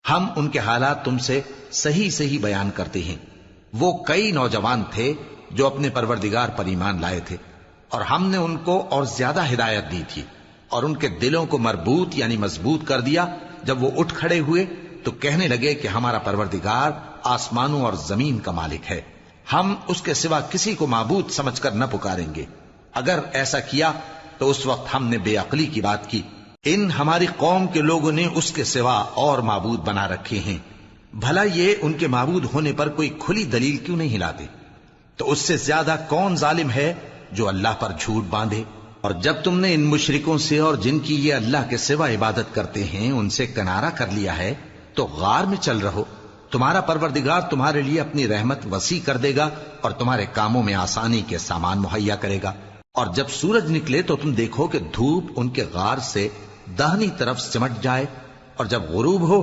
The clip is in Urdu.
ہم ان کے حالات تم سے صحیح صحیح بیان کرتے ہیں۔ وہ کئی نوجوان تھے جو اپنے پروردگار پر ایمان لائے تھے، اور ہم نے ان کو اور زیادہ ہدایت دی تھی، اور ان کے دلوں کو مربوط یعنی مضبوط کر دیا۔ جب وہ اٹھ کھڑے ہوئے تو کہنے لگے کہ ہمارا پروردگار آسمانوں اور زمین کا مالک ہے، ہم اس کے سوا کسی کو معبود سمجھ کر نہ پکاریں گے۔ اگر ایسا کیا تو اس وقت ہم نے بے عقلی کی بات کی۔ ان ہماری قوم کے لوگوں نے اس کے سوا اور معبود بنا رکھے ہیں، بھلا یہ ان کے معبود ہونے پر کوئی کھلی دلیل کیوں نہیں لاتے؟ تو اس سے زیادہ کون ظالم ہے جو اللہ پر جھوٹ باندھے؟ اور جب تم نے ان مشرکوں سے اور جن کی یہ اللہ کے سوا عبادت کرتے ہیں ان سے کنارہ کر لیا ہے تو غار میں چل رہو، تمہارا پروردگار تمہارے لیے اپنی رحمت وسیع کر دے گا اور تمہارے کاموں میں آسانی کے سامان مہیا کرے گا۔ اور جب سورج نکلے تو تم دیکھو کہ دھوپ ان کے غار سے داہنی طرف سمٹ جائے، اور جب غروب ہو